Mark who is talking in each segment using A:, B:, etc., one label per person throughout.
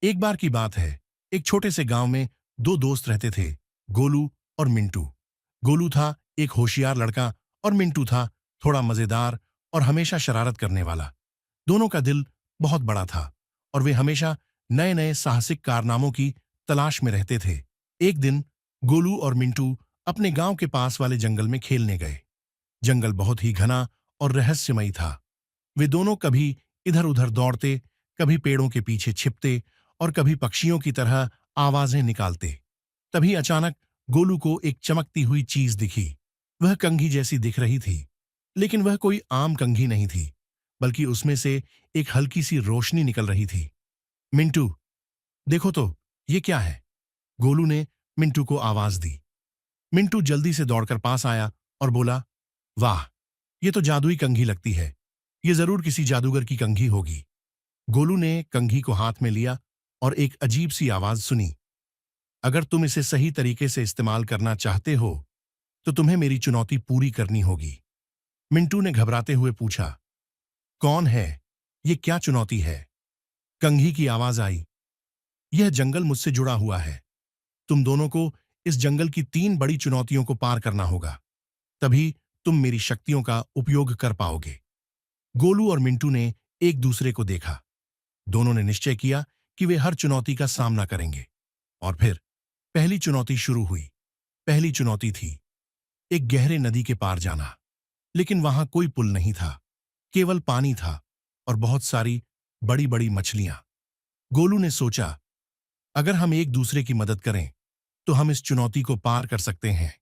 A: एक बार की बात है, एक छोटे से गांव में दो दोस्त रहते थे, गोलू और मिंटू। गोलू था एक होशियार लड़का और मिंटू था थोड़ा मजेदार और हमेशा शरारत करने वाला। दोनों का दिल बहुत बड़ा था और वे हमेशा नए नए साहसिक कारनामों की तलाश में रहते थे। एक दिन गोलू और मिंटू अपने गांव के पास वाले जंगल में खेलने गए। जंगल बहुत ही घना और रहस्यमयी था। वे दोनों कभी इधर उधर दौड़ते, कभी पेड़ों के पीछे छिपते और कभी पक्षियों की तरह आवाजें निकालते। तभी अचानक गोलू को एक चमकती हुई चीज दिखी। वह कंघी जैसी दिख रही थी, लेकिन वह कोई आम कंघी नहीं थी, बल्कि उसमें से एक हल्की सी रोशनी निकल रही थी। मिंटू, देखो तो, ये क्या है? गोलू ने मिंटू को आवाज दी। मिंटू जल्दी से दौड़कर पास आया और बोला, वाह, ये तो जादुई कंघी लगती है। ये जरूर किसी जादूगर की कंघी होगी। गोलू ने कंघी को हाथ में लिया और एक अजीब सी आवाज सुनी, अगर तुम इसे सही तरीके से इस्तेमाल करना चाहते हो तो तुम्हें मेरी चुनौती पूरी करनी होगी। मिंटू ने घबराते हुए पूछा, कौन है? ये क्या चुनौती है? कंघी की आवाज आई, यह जंगल मुझसे जुड़ा हुआ है। तुम दोनों को इस जंगल की 3 बड़ी चुनौतियों को पार करना होगा, तभी तुम मेरी शक्तियों का उपयोग कर पाओगे। गोलू और मिंटू ने एक दूसरे को देखा। दोनों ने निश्चय किया कि वे हर चुनौती का सामना करेंगे। और फिर पहली चुनौती शुरू हुई। पहली चुनौती थी एक गहरे नदी के पार जाना, लेकिन वहां कोई पुल नहीं था, केवल पानी था और बहुत सारी बड़ी बड़ी मछलियां। गोलू ने सोचा, अगर हम एक दूसरे की मदद करें तो हम इस चुनौती को पार कर सकते हैं।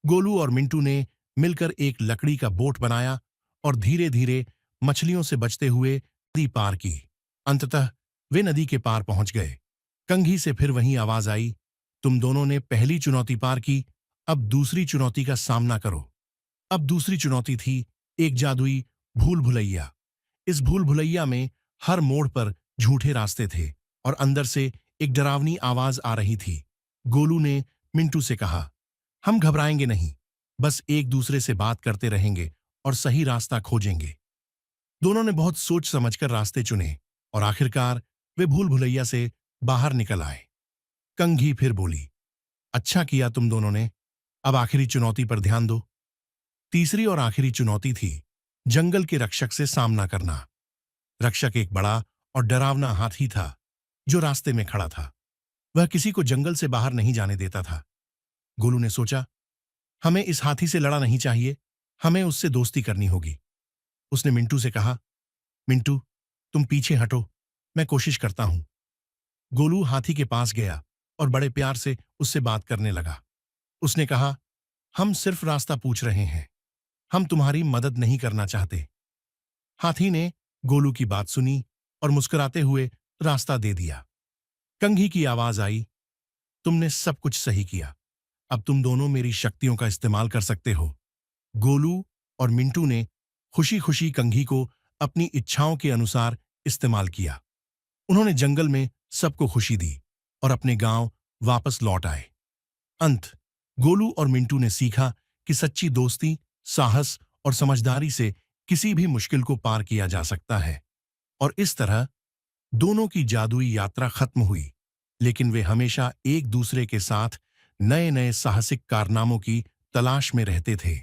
A: गोलू और मिंटू ने मिलकर एक लकड़ी का बोट बनाया और धीरे धीरे मछलियों से बचते हुए नदी पार की। अंततः वे नदी के पार पहुंच गए। कंघी से फिर वही आवाज आई, तुम दोनों ने पहली चुनौती पार की, अब दूसरी चुनौती का सामना करो। अब दूसरी चुनौती थी एक जादुई भूल भुलैया। इस भूल भुलैया में हर मोड़ पर झूठे रास्ते थे और अंदर से एक डरावनी आवाज आ रही थी। गोलू ने मिंटू से कहा, हम घबराएंगे नहीं, बस एक दूसरे से बात करते रहेंगे और सही रास्ता खोजेंगे। दोनों ने बहुत सोच समझकर रास्ते चुने और आखिरकार वे भूल भुलैया से बाहर निकल आए। कंघी फिर बोली, अच्छा किया तुम दोनों ने, अब आखिरी चुनौती पर ध्यान दो। तीसरी और आखिरी चुनौती थी जंगल के रक्षक से सामना करना। रक्षक एक बड़ा और डरावना हाथी था जो रास्ते में खड़ा था। वह किसी को जंगल से बाहर नहीं जाने देता था। गोलू ने सोचा, हमें इस हाथी से लड़ा नहीं चाहिए, हमें उससे दोस्ती करनी होगी। उसने मिंटू से कहा, मिंटू, तुम पीछे हटो, मैं कोशिश करता हूं। गोलू हाथी के पास गया और बड़े प्यार से उससे बात करने लगा। उसने कहा, हम सिर्फ रास्ता पूछ रहे हैं, हम तुम्हारी मदद नहीं करना चाहते। हाथी ने गोलू की बात सुनी और मुस्कुराते हुए रास्ता दे दिया। कंघी की आवाज आई, तुमने सब कुछ सही किया, अब तुम दोनों मेरी शक्तियों का इस्तेमाल कर सकते हो। गोलू और मिंटू ने खुशी खुशी कंघी को अपनी इच्छाओं के अनुसार इस्तेमाल किया। उन्होंने जंगल में सबको खुशी दी और अपने गांव वापस लौट आए। अंत, गोलू और मिंटू ने सीखा कि सच्ची दोस्ती, साहस और समझदारी से किसी भी मुश्किल को पार किया जा सकता है। और इस तरह दोनों की जादुई यात्रा खत्म हुई, लेकिन वे हमेशा एक दूसरे के साथ नए नए साहसिक कारनामों की तलाश में रहते थे।